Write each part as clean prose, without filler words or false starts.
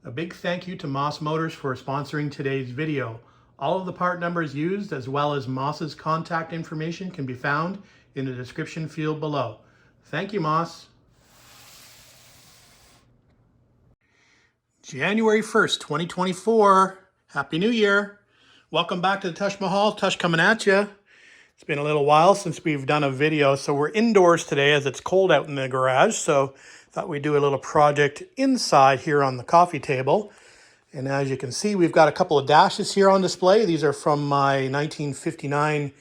A big thank you to Moss Motors for sponsoring today's video. All of the part numbers used, as well as Moss's contact information, can be found in the description field below. Thank you, Moss. January 1st, 2024. Happy New Year. Welcome back to the Tush Mahal. Tush coming at you. It's been a little while since we've done a video, so we're indoors today as it's cold out in the garage, so thought we'd do a little project inside here on the coffee table. And as you can see, we've got a couple of dashes here on display. These are from my 1959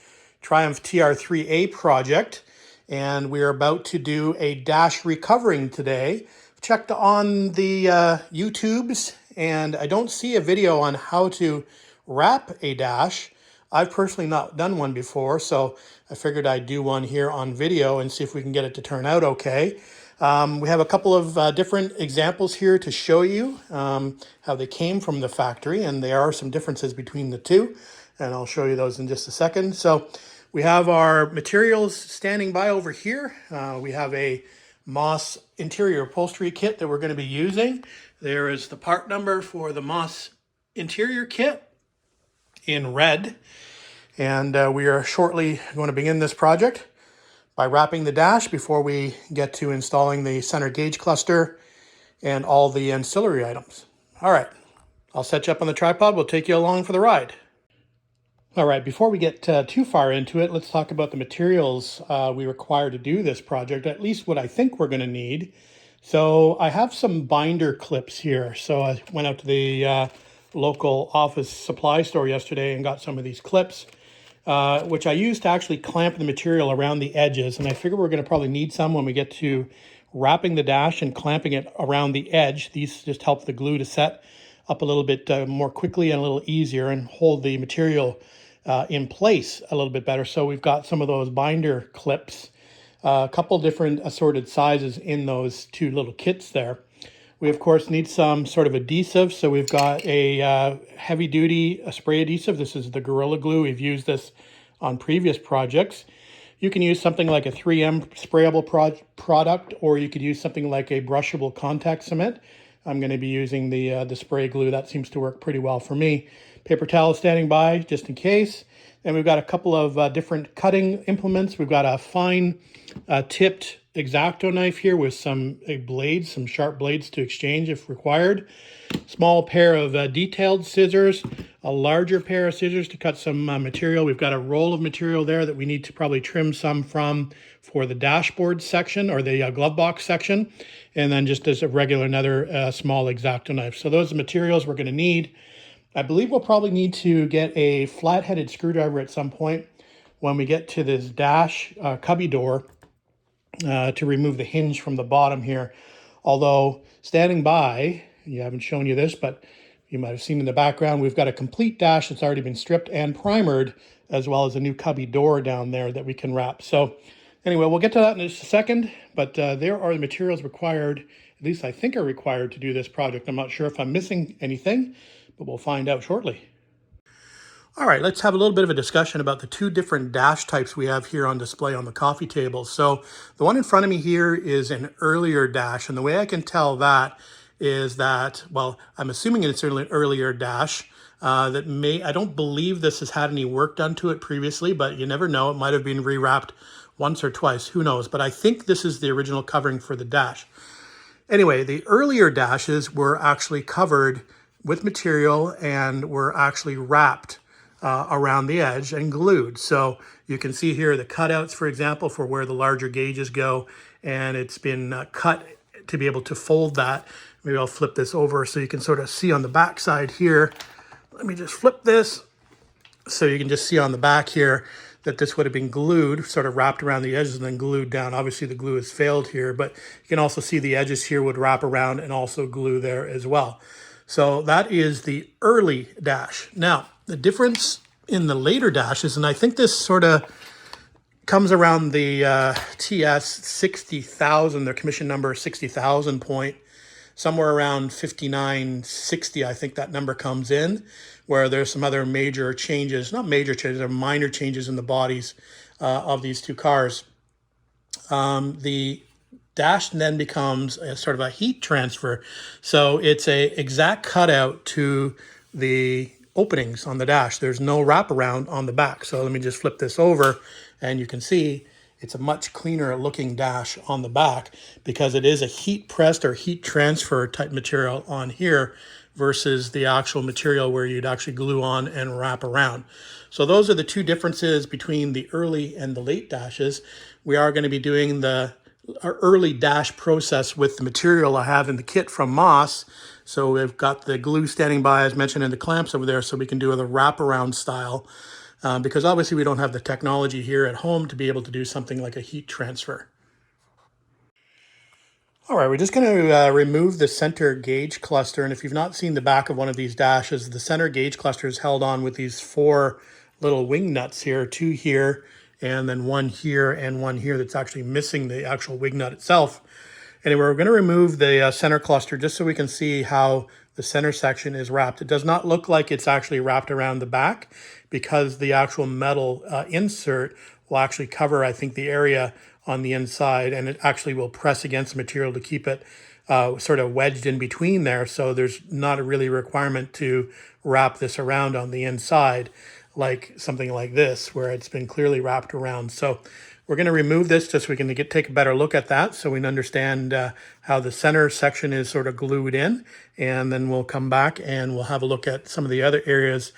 Triumph TR3A project, and we're about to do a dash recovering today. Checked on the YouTubes, and I don't see a video on how to wrap a dash. I've personally not done one before, so I figured I'd do one here on video and see if we can get it to turn out okay. We have a couple of different examples here to show you how they came from the factory, and there are some differences between the two, and I'll show you those in just a second. So we have our materials standing by over here. We have a Moss interior upholstery kit that we're going to be using. There is the part number for the Moss interior kit in red, and we are shortly going to begin this project by wrapping the dash before we get to installing the center gauge cluster and all the ancillary items. All right, I'll set you up on the tripod. We'll take you along for the ride. All right, before we get too far into it, let's talk about the materials we require to do this project, at least what I think we're going to need. So I have some binder clips here. So I went out to the local office supply store yesterday and got some of these clips, which I use to actually clamp the material around the edges. And I figure we're going to probably need some when we get to wrapping the dash and clamping it around the edge. These just help the glue to set up a little bit more quickly and a little easier and hold the material in place a little bit better. So we've got some of those binder clips, a couple different assorted sizes in those two little kits there. We, of course, need some sort of adhesive. So we've got a heavy-duty spray adhesive. This is the Gorilla Glue. We've used this on previous projects. You can use something like a 3M sprayable product, or you could use something like a brushable contact cement. I'm going to be using the spray glue. That seems to work pretty well for me. Paper towel standing by just in case. And we've got a couple of different cutting implements. We've got a fine tipped X-Acto knife here with some blades, some sharp blades to exchange if required. Small pair of detailed scissors, a larger pair of scissors to cut some material. We've got a roll of material there that we need to probably trim some from for the dashboard section or the glove box section. And then just as a regular, another small X-Acto knife. So those are the materials we're going to need. I believe we'll probably need to get a flat-headed screwdriver at some point when we get to this dash cubby door to remove the hinge from the bottom here. Although standing by, I haven't shown you this, but you might have seen in the background, we've got a complete dash that's already been stripped and primered, as well as a new cubby door down there that we can wrap. So anyway, we'll get to that in just a second, but there are the materials required, at least I think are required to do this project. I'm not sure if I'm missing anything, but we'll find out shortly. All right, let's have a little bit of a discussion about the two different dash types we have here on display on the coffee table. So the one in front of me here is an earlier dash, and the way I can tell that is that, well, I'm assuming it's an earlier dash I don't believe this has had any work done to it previously, but you never know. It might have been rewrapped once or twice, who knows? But I think this is the original covering for the dash. Anyway, the earlier dashes were actually covered with material and were actually wrapped around the edge and glued. So you can see here the cutouts, for example, for where the larger gauges go, and it's been cut to be able to fold that. Maybe I'll flip this over so you can sort of see on the back side here. Let me just flip this so you can just see on the back here that this would have been glued, sort of wrapped around the edges and then glued down. Obviously the glue has failed here, but you can also see the edges here would wrap around and also glue there as well. So that is the early dash. Now, the difference in the later dashes, and I think this sort of comes around the TS 60,000, their commission number 60,000 point, somewhere around 5960, I think that number comes in, where there's some other major changes, not major changes, they're minor changes in the bodies of these two cars. The dash then becomes a sort of a heat transfer. So it's a exact cutout to the openings on the dash. There's no wraparound on the back. So let me just flip this over and you can see it's a much cleaner looking dash on the back because it is a heat pressed or heat transfer type material on here versus the actual material where you'd actually glue on and wrap around. So those are the two differences between the early and the late dashes. We are going to be doing the early dash process with the material I have in the kit from Moss. So we've got the glue standing by, as mentioned, in the clamps over there, so we can do the wraparound style. Because obviously we don't have the technology here at home to be able to do something like a heat transfer. All right, we're just going to remove the center gauge cluster. And if you've not seen the back of one of these dashes, the center gauge cluster is held on with these 4 little wing nuts here, 2 here, and then 1 here and 1 here that's actually missing the actual wing nut itself. Anyway, we're going to remove the center cluster just so we can see how the center section is wrapped. It does not look like it's actually wrapped around the back because the actual metal insert will actually cover, I think, the area on the inside, and it actually will press against the material to keep it sort of wedged in between there. So there's not a really requirement to wrap this around on the inside like something like this where it's been clearly wrapped around. So we're going to remove this just so we can take a better look at that so we can understand how the center section is sort of glued in. And then we'll come back and we'll have a look at some of the other areas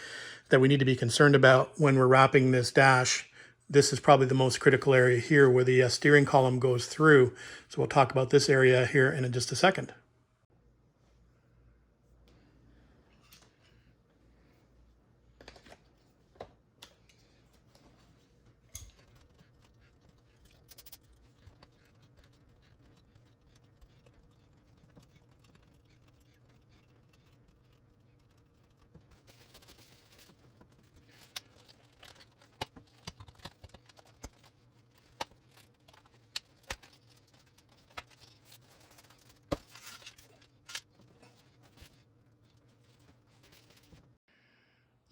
that we need to be concerned about when we're wrapping this dash. This is probably the most critical area here where the steering column goes through. So we'll talk about this area here in just a second.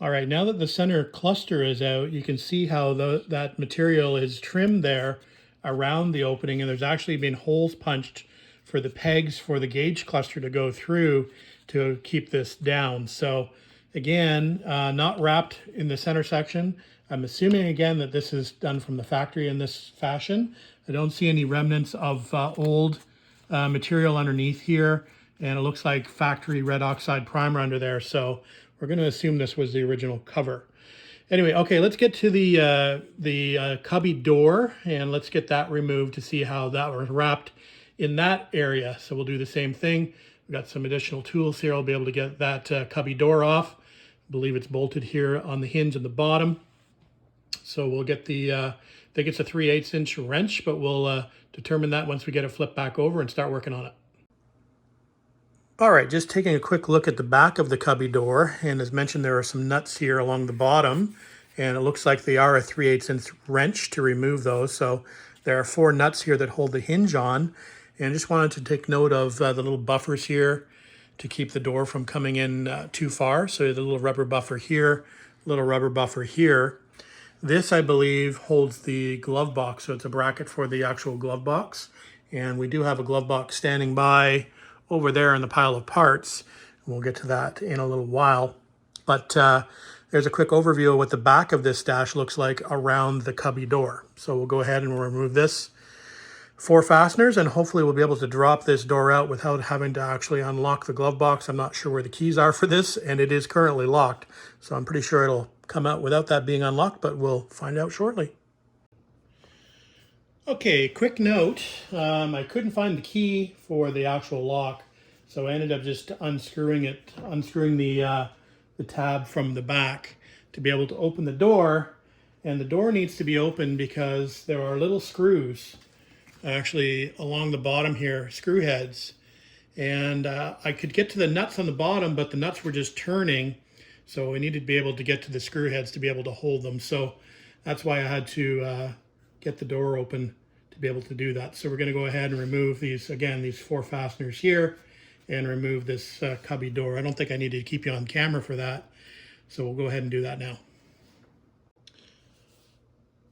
All right, now that the center cluster is out, you can see how that material is trimmed there around the opening, and there's actually been holes punched for the pegs for the gauge cluster to go through to keep this down. So again, not wrapped in the center section. I'm assuming again that this is done from the factory in this fashion. I don't see any remnants of old material underneath here, and it looks like factory red oxide primer under there. So we're going to assume this was the original cover. Anyway, okay, let's get to the cubby door and let's get that removed to see how that was wrapped in that area. So we'll do the same thing. We've got some additional tools here. I'll be able to get that cubby door off. I believe it's bolted here on the hinge at the bottom. So we'll get I think it's a 3/8 inch wrench, but we'll determine that once we get it flipped back over and start working on it. All right, just taking a quick look at the back of the cubby door, and as mentioned, there are some nuts here along the bottom, and it looks like they are a 3/8 inch wrench to remove those. So there are 4 nuts here that hold the hinge on, and I just wanted to take note of the little buffers here to keep the door from coming in too far. So the little rubber buffer here, little rubber buffer here. This, I believe, holds the glove box, so it's a bracket for the actual glove box, and we do have a glove box standing by over there in the pile of parts. We'll get to that in a little while. But there's a quick overview of what the back of this dash looks like around the cubby door. So we'll go ahead and we'll remove this 4 fasteners, and hopefully we'll be able to drop this door out without having to actually unlock the glove box. I'm not sure where the keys are for this, and it is currently locked. So I'm pretty sure it'll come out without that being unlocked, but we'll find out shortly. Okay, quick note, I couldn't find the key for the actual lock, so I ended up just unscrewing the tab from the back to be able to open the door. And the door needs to be opened because there are little screws actually along the bottom here, screw heads. And I could get to the nuts on the bottom, but the nuts were just turning, so I needed to be able to get to the screw heads to be able to hold them. So that's why I had to get the door open to be able to do that. So we're going to go ahead and remove these, again, these 4 fasteners here, and remove this cubby door. I don't think I need to keep you on camera for that, so we'll go ahead and do that now.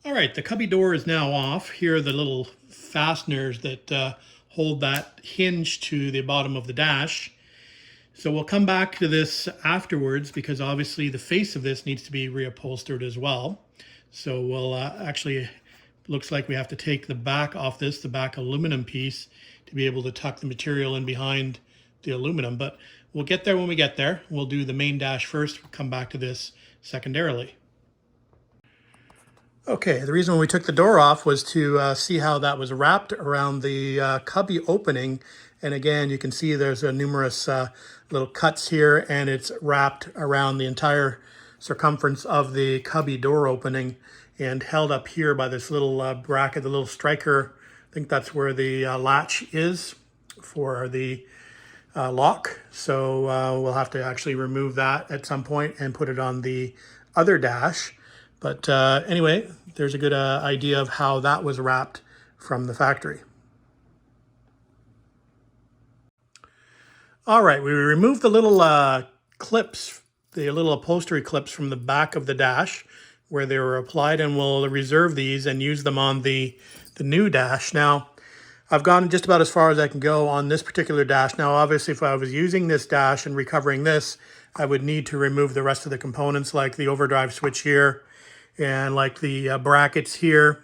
All right, the cubby door is now off. Here are the little fasteners that hold that hinge to the bottom of the dash. So we'll come back to this afterwards because obviously the face of this needs to be reupholstered as well. So we'll actually, looks like we have to take the back off this, the back aluminum piece, to be able to tuck the material in behind the aluminum. But we'll get there when we get there. We'll do the main dash first, we'll come back to this secondarily. Okay, the reason we took the door off was to see how that was wrapped around the cubby opening. And again, you can see there's numerous little cuts here, and it's wrapped around the entire circumference of the cubby door opening and held up here by this little bracket, the little striker. I think that's where the latch is for the lock. So we'll have to actually remove that at some point and put it on the other dash. But anyway, there's a good idea of how that was wrapped from the factory. All right, we removed the little clips, the little upholstery clips from the back of the dash where they were applied, and we'll reserve these and use them on the new dash. Now, I've gone just about as far as I can go on this particular dash. Now, obviously, if I was using this dash and recovering this, I would need to remove the rest of the components like the overdrive switch here and like the brackets here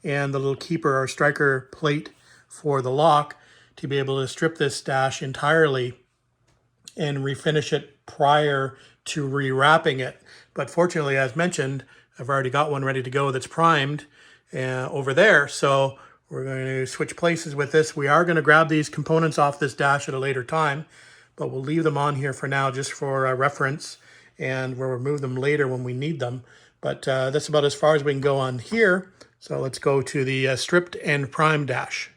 and the little keeper or striker plate for the lock to be able to strip this dash entirely and refinish it prior to rewrapping it. But fortunately, as mentioned, I've already got one ready to go that's primed over there. So we're going to switch places with this. We are going to grab these components off this dash at a later time, but we'll leave them on here for now just for reference, and we'll remove them later when we need them. But that's about as far as we can go on here. So let's go to the stripped and primed dash.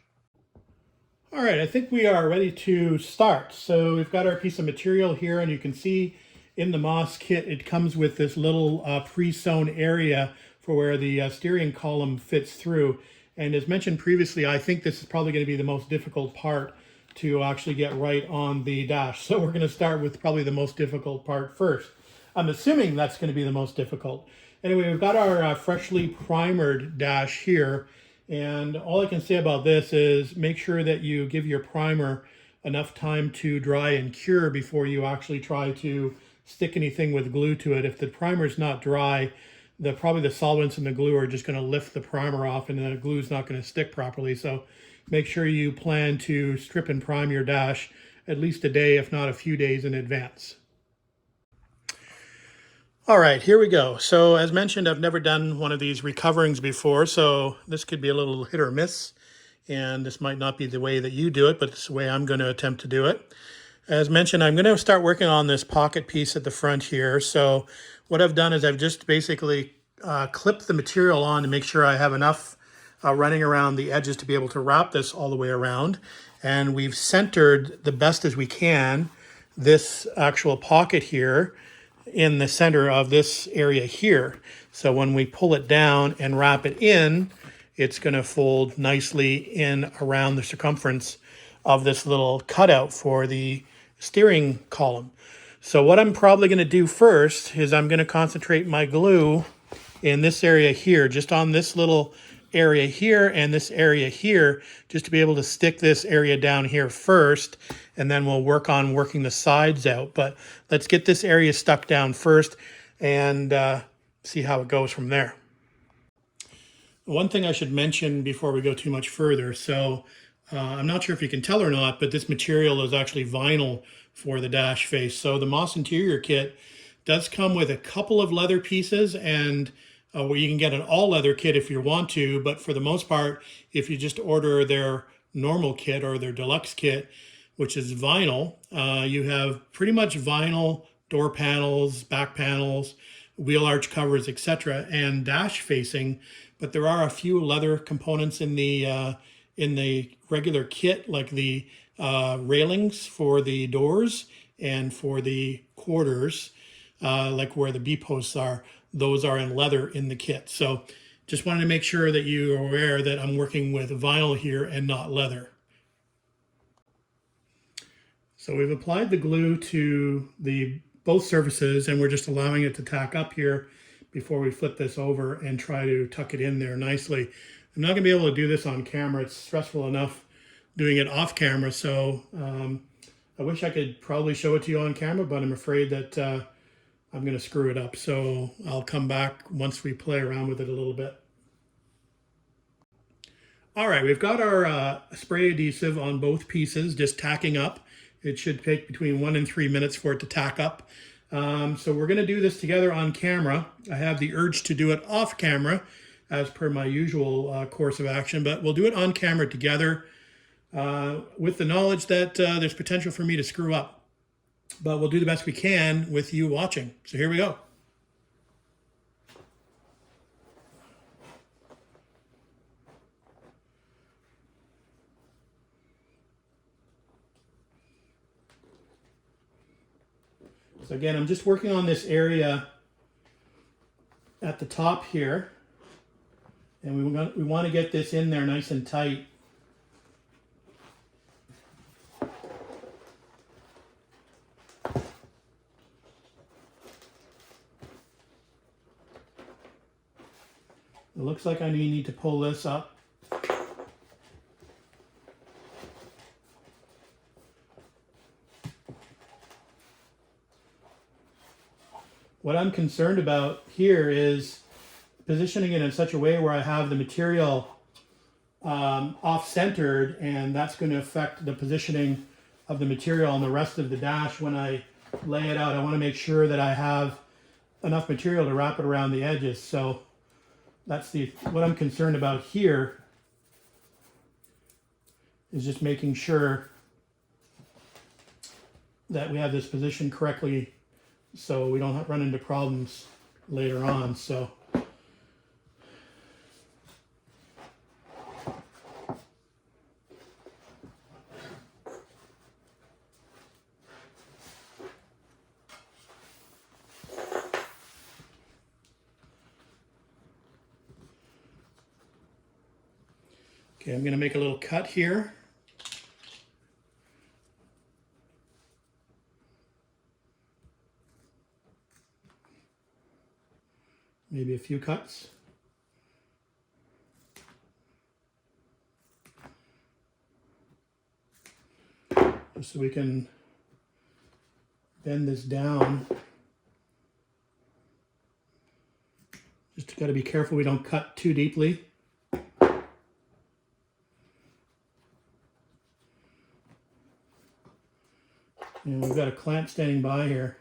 All right, I think we are ready to start. So we've got our piece of material here, and you can see in the Moss kit, it comes with this little pre-sewn area for where the steering column fits through. And as mentioned previously, I think this is probably going to be the most difficult part to actually get right on the dash. So we're going to start with probably the most difficult part first. I'm assuming that's going to be the most difficult. Anyway, we've got our freshly primered dash here. And all I can say about this is make sure that you give your primer enough time to dry and cure before you actually try to stick anything with glue to it. If the primer is not dry, probably the solvents and the glue are just going to lift the primer off, and the glue is not going to stick properly. So make sure you plan to strip and prime your dash at least a day, if not a few days in advance. All right, here we go. So as mentioned, I've never done one of these recoverings before, so this could be a little hit or miss, and this might not be the way that you do it, but it's the way I'm going to attempt to do it. As mentioned, I'm going to start working on this pocket piece at the front here. So what I've done is I've just basically clipped the material on to make sure I have enough running around the edges to be able to wrap this all the way around. And we've centered the best as we can this actual pocket here in the center of this area here. So when we pull it down and wrap it in, it's going to fold nicely in around the circumference of this little cutout for the steering column. So what I'm probably going to do first is I'm going to concentrate my glue in this area here, just on this little area here and this area here, just to be able to stick this area down here first, and then we'll work on working the sides out. But let's get this area stuck down first and see how it goes from there. One thing I should mention before we go too much further, so I'm not sure if you can tell or not, but this material is actually vinyl for the dash face. So the Moss interior kit does come with a couple of leather pieces, and where you can get an all leather kit if you want to, but for the most part, if you just order their normal kit or their deluxe kit, which is vinyl, you have pretty much vinyl door panels, back panels, wheel arch covers, etc., and dash facing. But there are a few leather components in the regular kit, like the railings for the doors and for the quarters, like where the B-posts are. Those are in leather in the kit. So just wanted to make sure that you are aware that I'm working with vinyl here and not leather. So we've applied the glue to both surfaces, and we're just allowing it to tack up here before we flip this over and try to tuck it in there nicely. I'm not going to be able to do this on camera. It's stressful enough doing it off camera. So I wish I could probably show it to you on camera, but I'm afraid that I'm going to screw it up. So I'll come back once we play around with it a little bit. All right, we've got our spray adhesive on both pieces, just tacking up. It should take between 1 and 3 minutes for it to tack up. So we're going to do this together on camera. I have the urge to do it off camera as per my usual course of action, but we'll do it on camera together with the knowledge that there's potential for me to screw up. But we'll do the best we can with you watching. So here we go. So again, I'm just working on this area at the top here, and we want to get this in there nice and tight. It looks like I need to pull this up. What I'm concerned about here is positioning it in such a way where I have the material off-centered, and that's going to affect the positioning of the material on the rest of the dash when I lay it out. I want to make sure that I have enough material to wrap it around the edges. So that's what I'm concerned about here, is just making sure that we have this positioned correctly so we don't run into problems later on. So okay, I'm going to make a little cut here. Maybe a few cuts. Just so we can bend this down. Just got to be careful we don't cut too deeply. And we've got a clamp standing by here.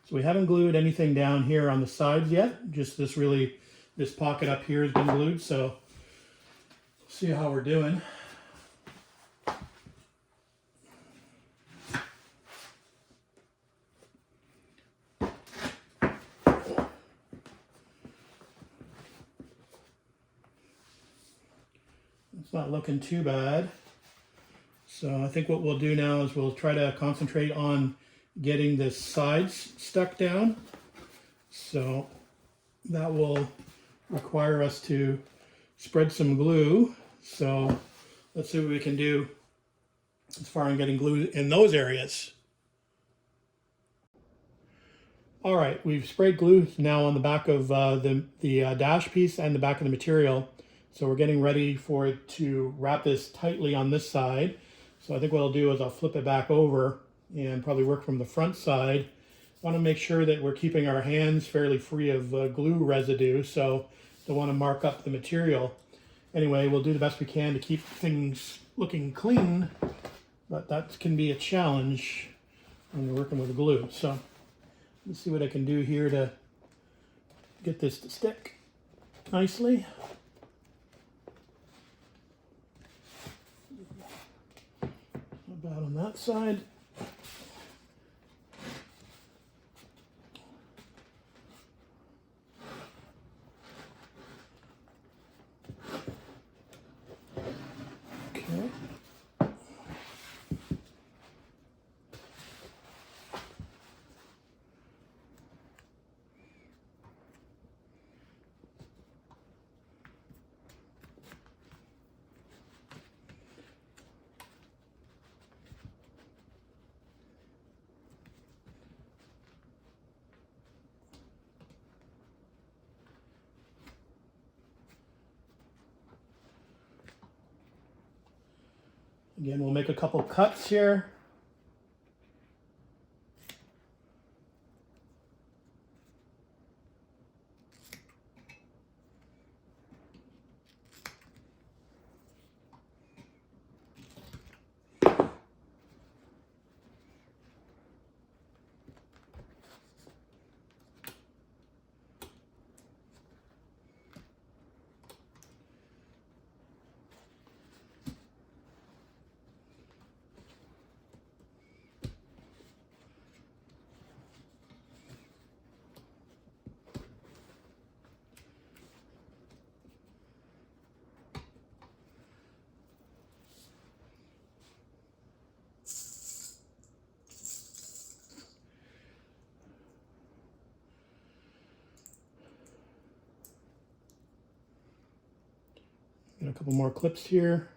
So we haven't glued anything down here on the sides yet. Just this pocket up here has been glued. So see how we're doing. It's not looking too bad. So I think what we'll do now is we'll try to concentrate on getting the sides stuck down. So that will require us to spread some glue. So let's see what we can do as far as getting glue in those areas. All right, we've sprayed glue now on the back of the dash piece and the back of the material. So we're getting ready for it to wrap this tightly on this side. So I think what I'll do is I'll flip it back over and probably work from the front side. I want to make sure that we're keeping our hands fairly free of glue residue, so don't want to mark up the material. Anyway, we'll do the best we can to keep things looking clean, but that can be a challenge when you're working with glue. So let's see what I can do here to get this to stick nicely. About on that side. Okay. Again, we'll make a couple cuts here. Got a couple more clips here.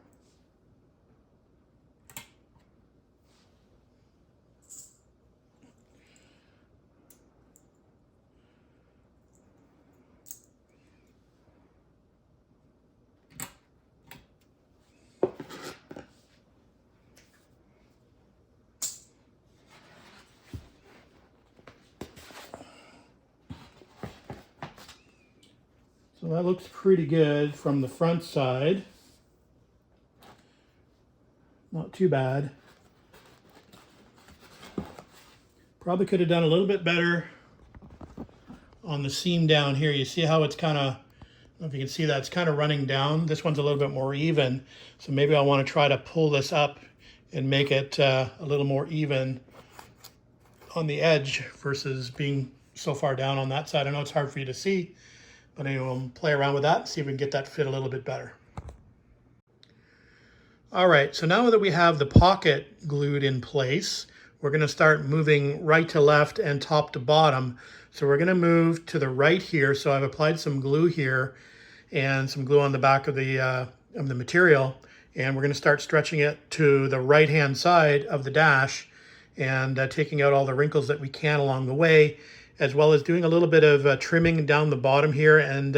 So that looks pretty good from the front side. Not too bad. Probably could have done a little bit better on the seam down here. You see how it's kind of, I don't know if you can see that, it's kind of running down. This one's a little bit more even. So maybe I want to try to pull this up and make it a little more even on the edge versus being so far down on that side. I know it's hard for you to see, but anyway, we'll play around with that and see if we can get that fit a little bit better. All right, so now that we have the pocket glued in place, we're going to start moving right to left and top to bottom. So we're going to move to the right here. So I've applied some glue here and some glue on the back of the material. And we're going to start stretching it to the right-hand side of the dash and taking out all the wrinkles that we can along the way, as well as doing a little bit of trimming down the bottom here and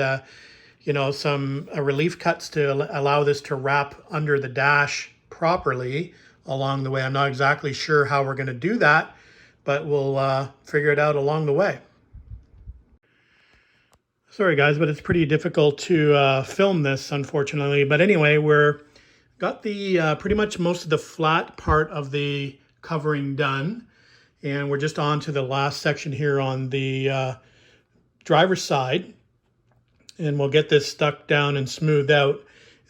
you know, some relief cuts to allow this to wrap under the dash properly along the way. I'm not exactly sure how we're going to do that, but we'll figure it out along the way. Sorry guys, but it's pretty difficult to film this, unfortunately. But anyway, we're got the pretty much most of the flat part of the covering done, and we're just on to the last section here on the driver's side. And we'll get this stuck down and smoothed out.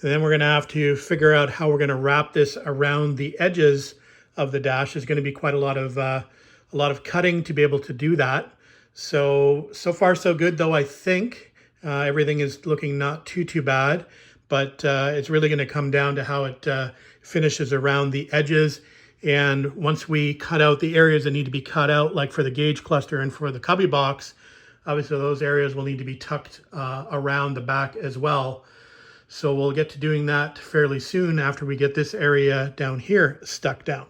And then we're going to have to figure out how we're going to wrap this around the edges of the dash. There's going to be quite a lot of cutting to be able to do that. So far so good, though. I think everything is looking not too bad, but it's really going to come down to how it finishes around the edges. And once we cut out the areas that need to be cut out, like for the gauge cluster and for the cubby box, obviously those areas will need to be tucked around the back as well. So we'll get to doing that fairly soon after we get this area down here stuck down.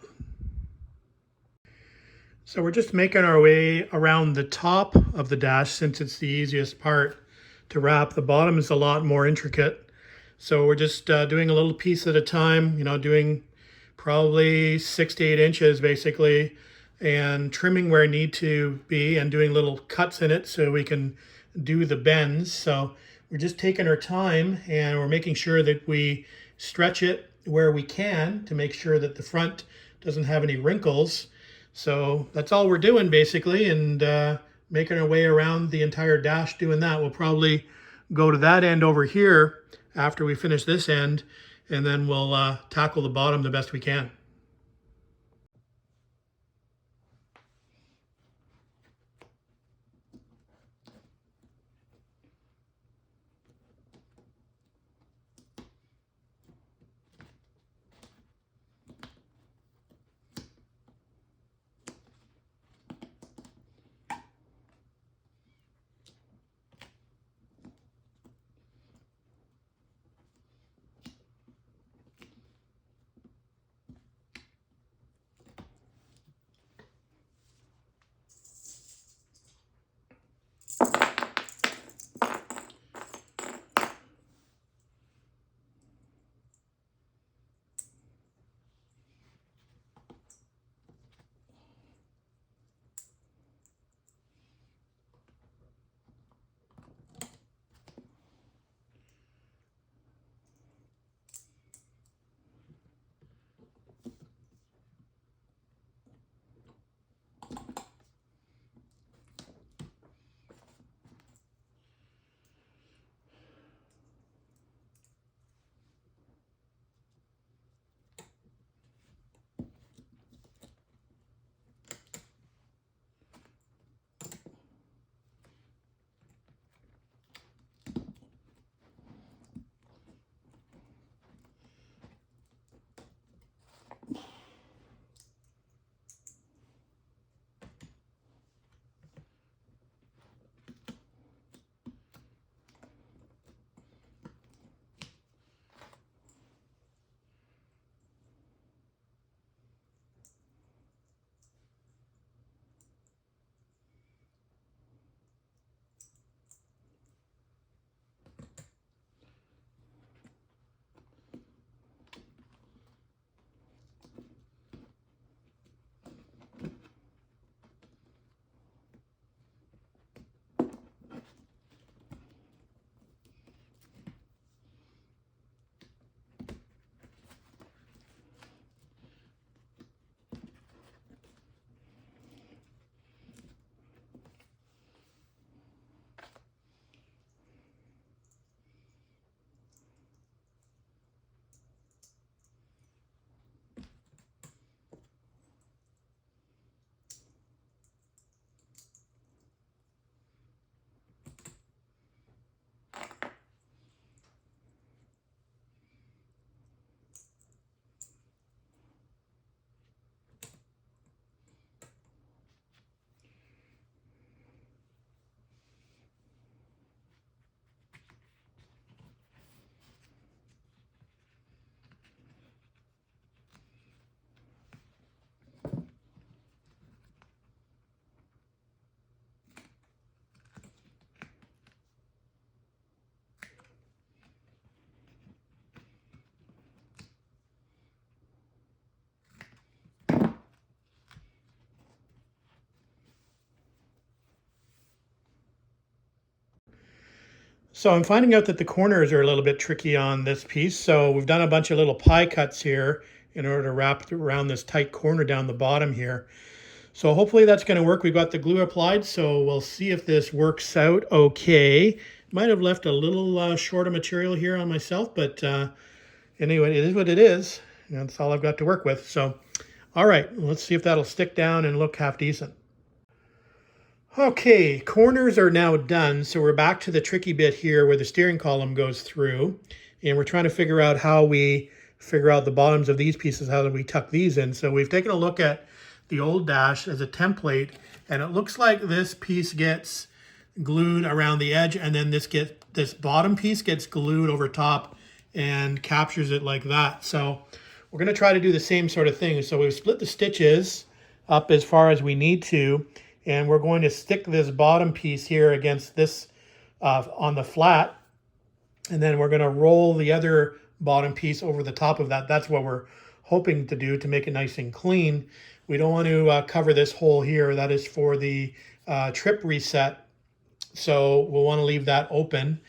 So we're just making our way around the top of the dash since it's the easiest part to wrap. The bottom is a lot more intricate. So we're just doing a little piece at a time, you know, doing probably 6 to 8 inches basically, and trimming where I need to be and doing little cuts in it so we can do the bends. So we're just taking our time and we're making sure that we stretch it where we can to make sure that the front doesn't have any wrinkles. So that's all we're doing basically, and making our way around the entire dash doing that. We'll probably go to that end over here after we finish this end, and then we'll tackle the bottom the best we can. So I'm finding out that the corners are a little bit tricky on this piece. So we've done a bunch of little pie cuts here in order to wrap around this tight corner down the bottom here. So hopefully that's going to work. We've got the glue applied, so we'll see if this works out okay. Might have left a little short of material here on myself, but anyway, it is what it is. That's all I've got to work with. So, all right, let's see if that'll stick down and look half decent. Okay, corners are now done, so we're back to the tricky bit here where the steering column goes through, and we're trying to figure out how we figure out the bottoms of these pieces, how do we tuck these in. So we've taken a look at the old dash as a template, and it looks like this piece gets glued around the edge, and then this bottom piece gets glued over top and captures it like that. So we're going to try to do the same sort of thing. So we've split the stitches up as far as we need to, and we're going to stick this bottom piece here against this on the flat, and then we're going to roll the other bottom piece over the top of that. That's what we're hoping to do to make it nice and clean. We don't want to cover this hole here. That is for the trip reset, so we'll want to leave that open.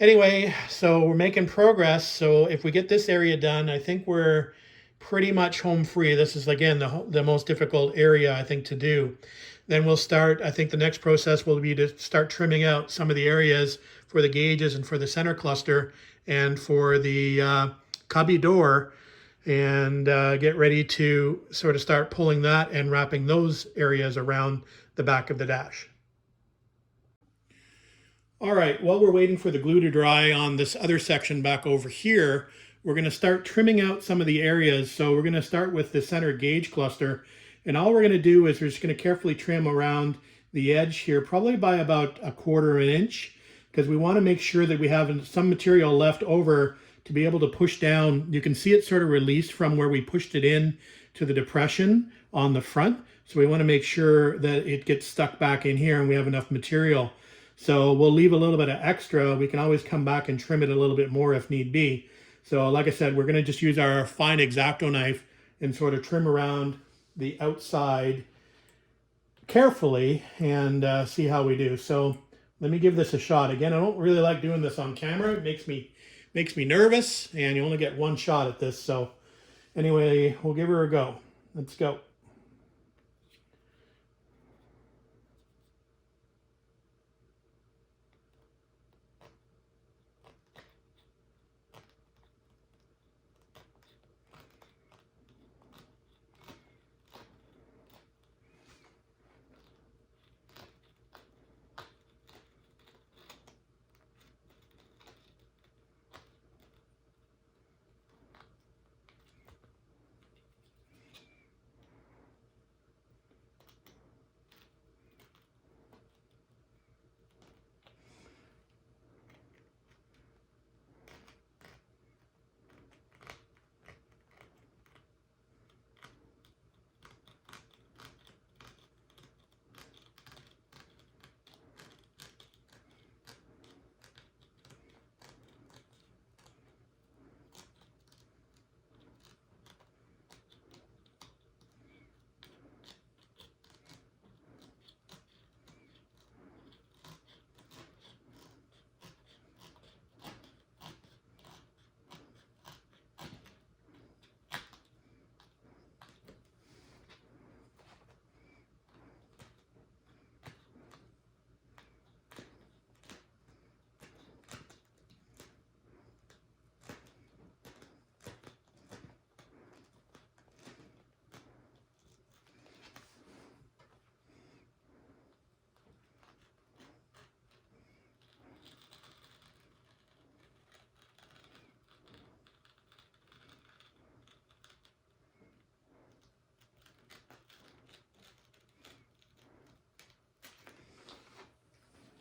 Anyway, so we're making progress. So if we get this area done, I think we're pretty much home free. This is, again, the most difficult area, I think, to do. Then we'll start, I think the next process will be to start trimming out some of the areas for the gauges and for the center cluster and for the cubby door, and get ready to sort of start pulling that and wrapping those areas around the back of the dash. All right, while we're waiting for the glue to dry on this other section back over here, we're going to start trimming out some of the areas. So we're going to start with the center gauge cluster. And all we're going to do is we're just going to carefully trim around the edge here, probably by about 1/4 inch, because we want to make sure that we have some material left over to be able to push down. You can see it sort of released from where we pushed it in to the depression on the front. So we want to make sure that it gets stuck back in here and we have enough material. So we'll leave a little bit of extra. We can always come back and trim it a little bit more if need be. So like I said, we're going to just use our fine X-Acto knife and sort of trim around the outside carefully and see how we do. So let me give this a shot. Again, I don't really like doing this on camera. It makes me nervous, and you only get one shot at this. So anyway, we'll give her a go. Let's go.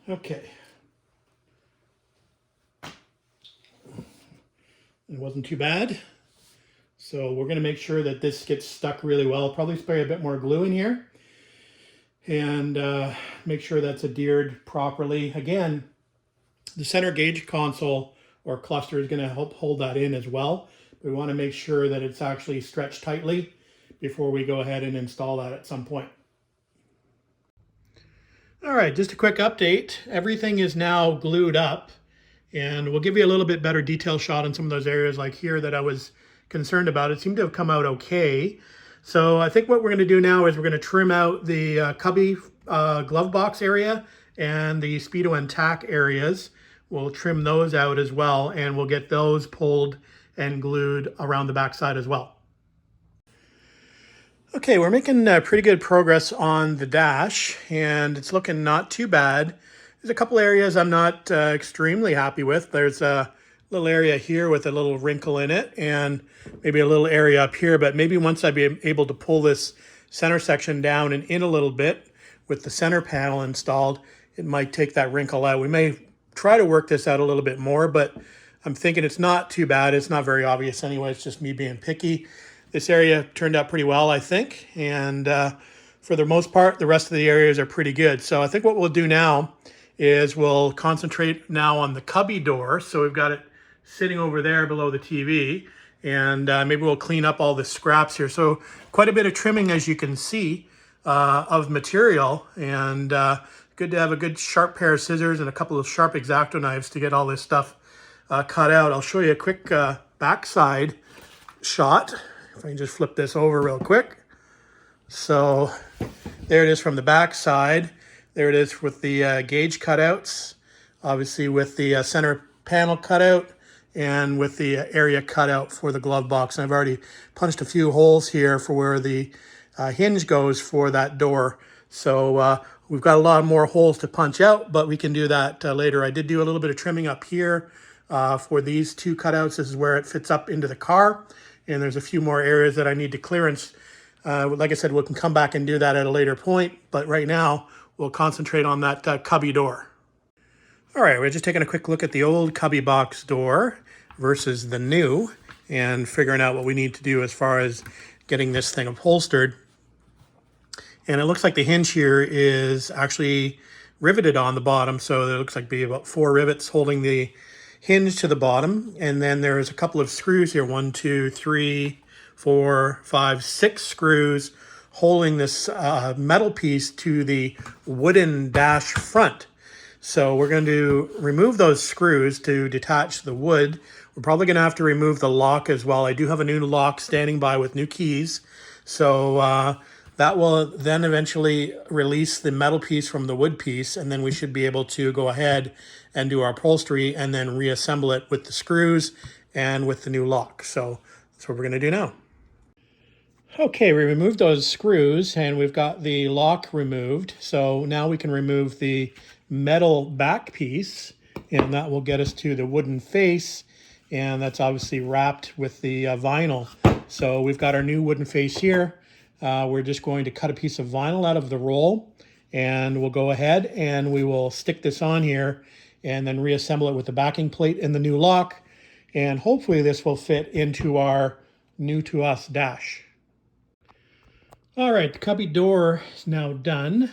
Okay. It wasn't too bad. So we're going to make sure that this gets stuck really well. Probably spray a bit more glue in here and make sure that's adhered properly. Again, the center gauge console or cluster is going to help hold that in as well. We want to make sure that it's actually stretched tightly before we go ahead and install that at some point. All right, just a quick update. Everything is now glued up, And we'll give you a little bit better detail shot on some of those areas like here that I was concerned about. It seemed to have come out okay. So I think what we're going to do now is we're going to trim out the Cubby glove box area and the Speedo and Tach areas. We'll trim those out as well, and we'll get those pulled and glued around the backside as well. Okay, we're making pretty good progress on the dash, and it's looking not too bad. There's a couple areas I'm not extremely happy with. There's a little area here with a little wrinkle in it, and maybe a little area up here, but maybe once I'd be able to pull this center section down and in a little bit with the center panel installed, it might take that wrinkle out. We may try to work this out a little bit more, but I'm thinking it's not too bad. It's not very obvious anyway. It's just me being picky. This area turned out pretty well, I think, and for the most part, the rest of the areas are pretty good. So I think what we'll do now is we'll concentrate now on the cubby door. So we've got it sitting over there below the TV, and maybe we'll clean up all the scraps here. So quite a bit of trimming, as you can see, of material, and good to have a good sharp pair of scissors and a couple of sharp X-Acto knives to get all this stuff cut out. I'll show you a quick backside shot. If I can just flip this over real quick. So there it is from the back side. There it is with the gauge cutouts, obviously with the center panel cutout and with the area cutout for the glove box. And I've already punched a few holes here for where the hinge goes for that door. So we've got a lot more holes to punch out, but we can do that later. I did do a little bit of trimming up here for these two cutouts. This is where it fits up into the car. And there's a few more areas that I need to clearance. Like I said, we can come back and do that at a later point. But right now, we'll concentrate on that cubby door. All right, we're just taking a quick look at the old cubby box door versus the new and figuring out what we need to do as far as getting this thing upholstered. And it looks like the hinge here is actually riveted on the bottom. So there looks like be about 4 rivets holding the hinge to the bottom, and then there's a couple of screws here, 1, 2, 3, 4, 5, 6 screws holding this metal piece to the wooden dash front. So we're going to remove those screws to detach the wood. We're probably going to have to remove the lock as well. I do have a new lock standing by with new keys, so that will then eventually release the metal piece from the wood piece, and then we should be able to go ahead and do our upholstery and then reassemble it with the screws and with the new lock. So that's what we're going to do now. Okay, we removed those screws and we've got the lock removed. So now we can remove the metal back piece, and that will get us to the wooden face, and that's obviously wrapped with the vinyl. So we've got our new wooden face here. We're just going to cut a piece of vinyl out of the roll, and we'll go ahead and we will stick this on here and then reassemble it with the backing plate and the new lock. And hopefully this will fit into our new to us dash. All right, the cubby door is now done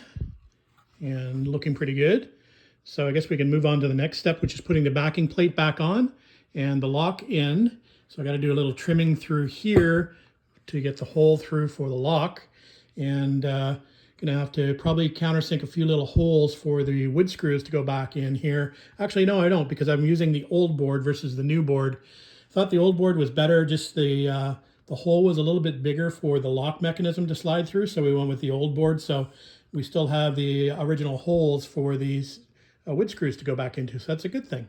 and looking pretty good. So I guess we can move on to the next step, which is putting the backing plate back on and the lock in. So I got to do a little trimming through here to get the hole through for the lock, and gonna have to probably countersink a few little holes for the wood screws to go back in here. Actually, no, I don't, because I'm using the old board versus the new board. Thought the old board was better, just the hole was a little bit bigger for the lock mechanism to slide through, so we went with the old board. So we still have the original holes for these wood screws to go back into, so that's a good thing.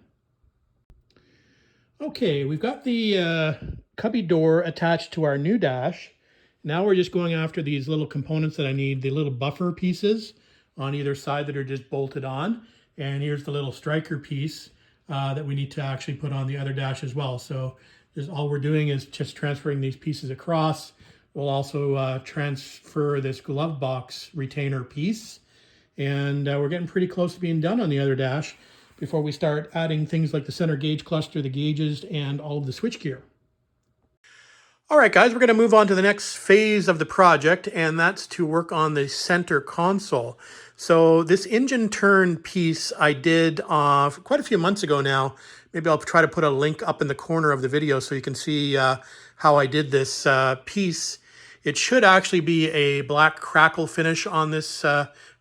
Okay, we've got the cubby door attached to our new dash. Now we're just going after these little components that I need, the little buffer pieces on either side that are just bolted on. And here's the little striker piece that we need to actually put on the other dash as well. So just all we're doing is just transferring these pieces across. We'll also transfer this glove box retainer piece. And we're getting pretty close to being done on the other dash before we start adding things like the center gauge cluster, the gauges, and all of the switchgear. All right, guys, we're going to move on to the next phase of the project, and that's to work on the center console. So this engine turn piece I did quite a few months ago now. Maybe I'll try to put a link up in the corner of the video so you can see how I did this piece. It should actually be a black crackle finish on this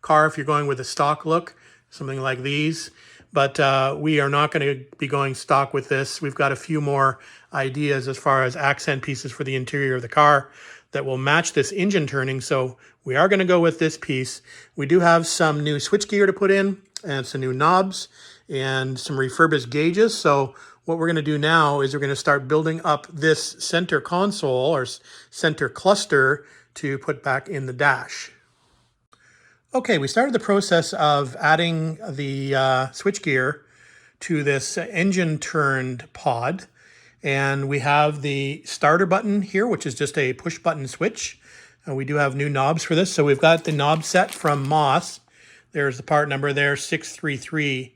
car if you're going with a stock look, something like these. but we are not going to be going stock with this. We've got a few more ideas as far as accent pieces for the interior of the car that will match this engine turning. So we are going to go with this piece. We do have some new switch gear to put in and some new knobs and some refurbished gauges. So what we're going to do now is we're going to start building up this center console or center cluster to put back in the dash. Okay, we started the process of adding the switchgear to this engine turned pod. And we have the starter button here, which is just a push button switch. And we do have new knobs for this. So we've got the knob set from Moss. There's the part number there, 633.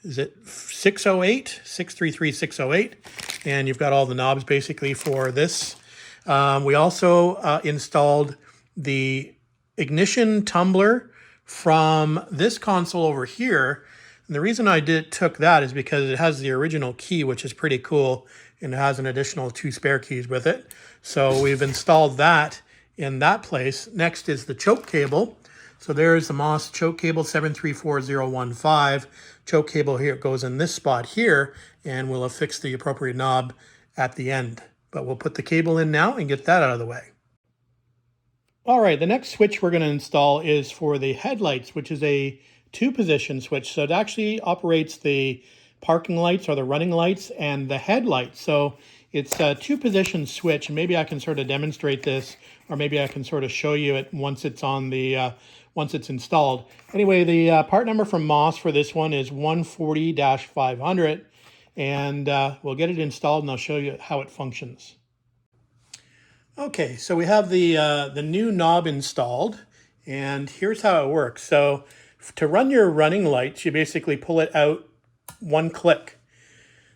Is it 608? 633608. And you've got all the knobs basically for this. We also installed the ignition tumbler from this console over here. And the reason I took that is because it has the original key, which is pretty cool, and it has an additional 2 spare keys with it. So we've installed that in that place. Next is the choke cable. So there's the Moss choke cable 734015. Choke cable here goes in this spot here, and we'll affix the appropriate knob at the end. But we'll put the cable in now and get that out of the way. All right, the next switch we're going to install is for the headlights, which is a 2-position switch. So it actually operates the parking lights or the running lights and the headlights. So it's a 2-position switch, and maybe I can sort of demonstrate this, or maybe I can sort of show you it once it's on the once it's installed. Anyway, the part number from Moss for this one is 140-500, and we'll get it installed and I'll show you how it functions. Okay, so we have the new knob installed, and here's how it works. So to run your running lights, you basically pull it out 1 click.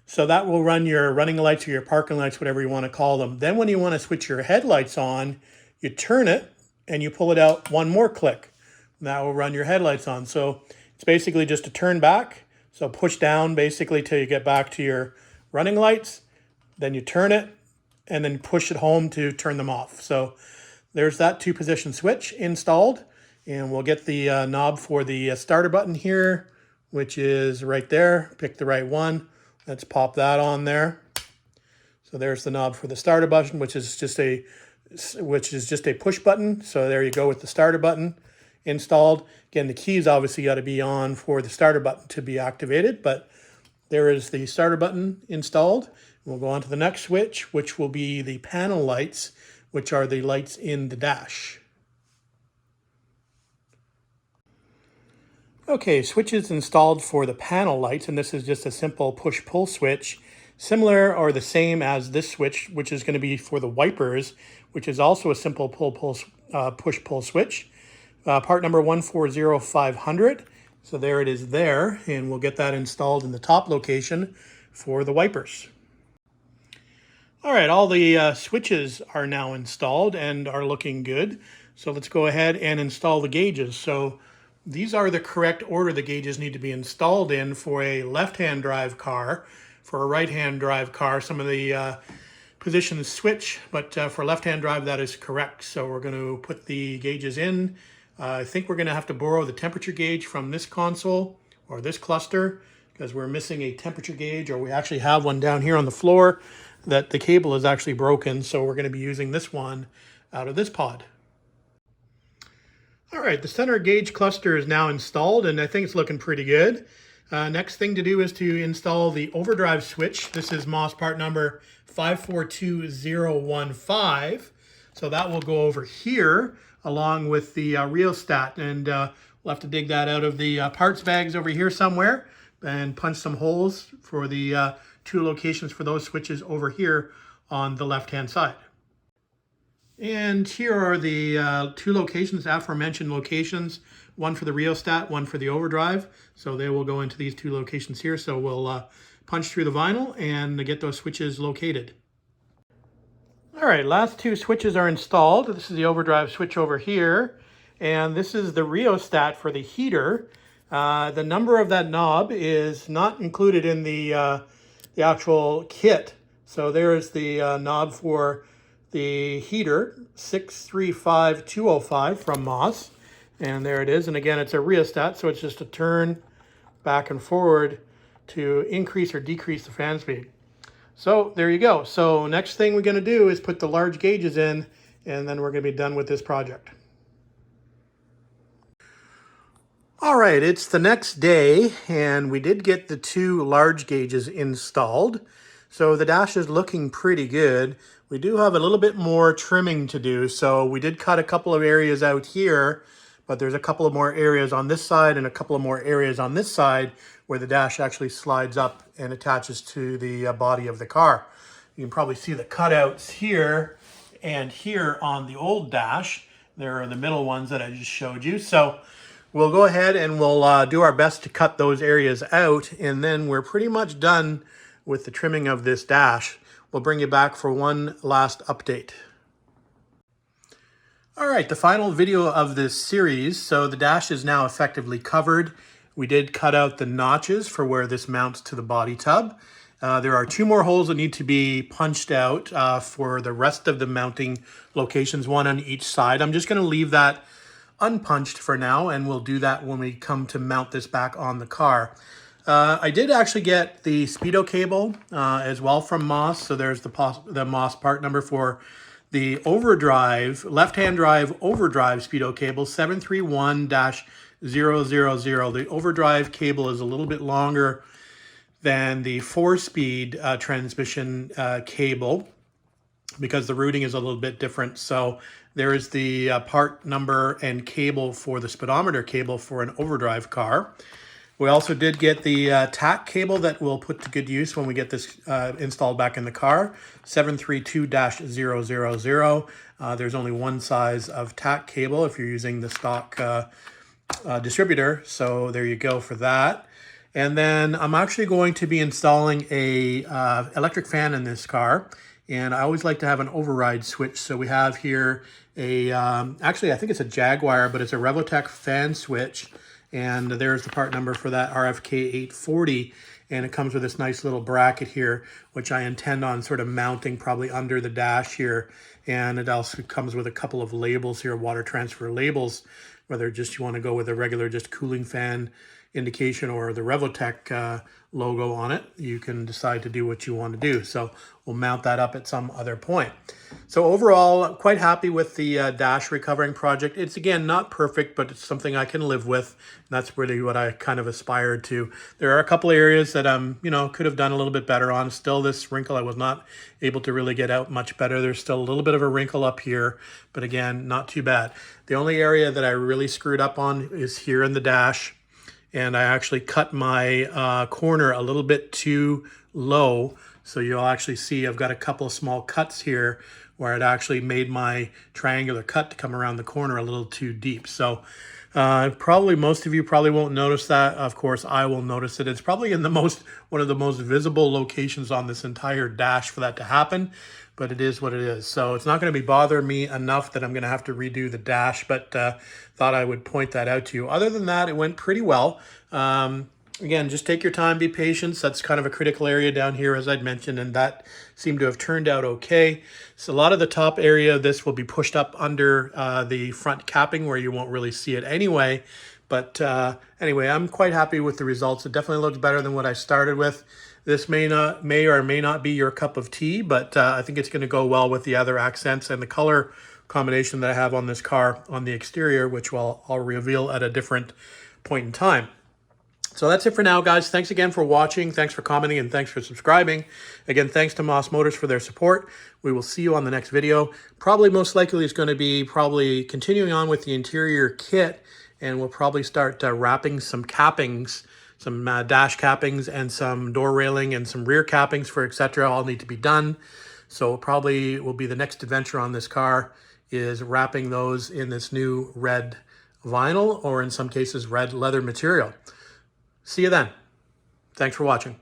So that will run your running lights or your parking lights, whatever you want to call them. Then when you want to switch your headlights on, you turn it and you pull it out 1 more click. That will run your headlights on. So it's basically just a turn back. So push down basically till you get back to your running lights. Then you turn it and then push it home to turn them off. So there's that 2-position switch installed. And we'll get the knob for the starter button here, which is right there. Pick the right one. Let's pop that on there. So there's the knob for the starter button, which is just a push button. So there you go with the starter button installed. Again, the keys obviously got to be on for the starter button to be activated, but there is the starter button installed. We'll go on to the next switch, which will be the panel lights, which are the lights in the dash. Okay, switches installed for the panel lights, and this is just a simple push-pull switch, similar or the same as this switch, which is going to be for the wipers, which is also a simple push-pull switch. Part number 140-500. So there it is there, and we'll get that installed in the top location for the wipers. All right, all the switches are now installed and are looking good. So let's go ahead and install the gauges. So these are the correct order the gauges need to be installed in for a left-hand drive car. For a right-hand drive car, some of the positions switch, but for left-hand drive, that is correct. So we're going to put the gauges in. I think we're going to have to borrow the temperature gauge from this console or this cluster because we're missing a temperature gauge, or we actually have one down here on the floor that the cable is actually broken. So we're going to be using this one out of this pod. All right, the center gauge cluster is now installed, and I think it's looking pretty good. Next thing to do is to install the overdrive switch. This is Moss part number 542015. So that will go over here along with the rheostat, and we'll have to dig that out of the parts bags over here somewhere and punch some holes for the 2 locations for those switches over here on the left-hand side. And here are the 2 locations, aforementioned locations, one for the rheostat, one for the overdrive. So they will go into these 2 locations here. So we'll punch through the vinyl and get those switches located. All right, last 2 switches are installed. This is the overdrive switch over here, and this is the rheostat for the heater. The number of that knob is not included in the actual kit. So there is the knob for the heater, 635205 from Moss. And there it is. And again, it's a rheostat, so it's just a turn back and forward to increase or decrease the fan speed. So there you go. So next thing we're going to do is put the large gauges in, and then we're going to be done with this project. All right, it's the next day, and we did get the 2 large gauges installed. So the dash is looking pretty good. We do have a little bit more trimming to do. So we did cut a couple of areas out here, but there's a couple of more areas on this side and a couple of more areas on this side where the dash actually slides up and attaches to the body of the car. You can probably see the cutouts here and here on the old dash. There are the middle ones that I just showed you. So we'll go ahead and we'll do our best to cut those areas out, and then we're pretty much done with the trimming of this dash. We'll bring you back for one last update. All right, the final video of this series. So the dash is now effectively covered. We did cut out the notches for where this mounts to the body tub. There are 2 more holes that need to be punched out for the rest of the mounting locations, 1 on each side. I'm just going to leave that unpunched for now, and we'll do that when we come to mount this back on the car. I did actually get the Speedo cable as well from Moss. So there's the Moss part number for the Overdrive, left-hand drive Overdrive Speedo cable 731-000. The Overdrive cable is a little bit longer than the 4-speed transmission cable because the routing is a little bit different. So there is the part number and cable for the speedometer cable for an Overdrive car. We also did get the Tach cable that we'll put to good use when we get this installed back in the car, 732-000. There's only one size of Tach cable if you're using the stock distributor, so there you go for that. And then I'm actually going to be installing a electric fan in this car, and I always like to have an override switch. So we have here a, actually I think it's a Jaguar, but it's a Revotec Fan Switch. And there's the part number for that, RFK 840, and it comes with this nice little bracket here, which I intend on sort of mounting probably under the dash here. And it also comes with a couple of labels here, water transfer labels, whether just you want to go with a regular just cooling fan indication or the Revotec logo on it. You can decide to do what you want to do. So we'll mount that up at some other point. So overall, quite happy with the dash recovering project. It's, again, not perfect, but it's something I can live with. And that's really what I kind of aspired to. There are a couple areas that you know, could have done a little bit better on. Still, this wrinkle I was not able to really get out much better. There's still a little bit of a wrinkle up here, but again, not too bad. The only area that I really screwed up on is here in the dash. And I actually cut my corner a little bit too low. So you'll actually see I've got a couple of small cuts here where it actually made my triangular cut to come around the corner a little too deep. So probably most of you probably won't notice that. Of course, I will notice it. It's probably in one of the most visible locations on this entire dash for that to happen, but it is what it is. So it's not going to be bothering me enough that I'm going to have to redo the dash, but thought I would point that out to you. Other than that, it went pretty well. Again, just take your time, be patient. That's kind of a critical area down here, as I'd mentioned, and that seemed to have turned out okay. So a lot of the top area of this will be pushed up under the front capping where you won't really see it anyway. But anyway, I'm quite happy with the results. It definitely looks better than what I started with. This may or may not be your cup of tea, but I think it's going to go well with the other accents and the color combination that I have on this car on the exterior, which I'll reveal at a different point in time. So that's it for now, guys. Thanks again for watching. Thanks for commenting, and thanks for subscribing. Again, thanks to Moss Motors for their support. We will see you on the next video. Probably most likely is going to be continuing on with the interior kit, and we'll probably start wrapping some cappings, some dash cappings and some door railing and some rear cappings for etc. all need to be done. So probably will be the next adventure on this car is wrapping those in this new red vinyl or in some cases red leather material. See you then. Thanks for watching.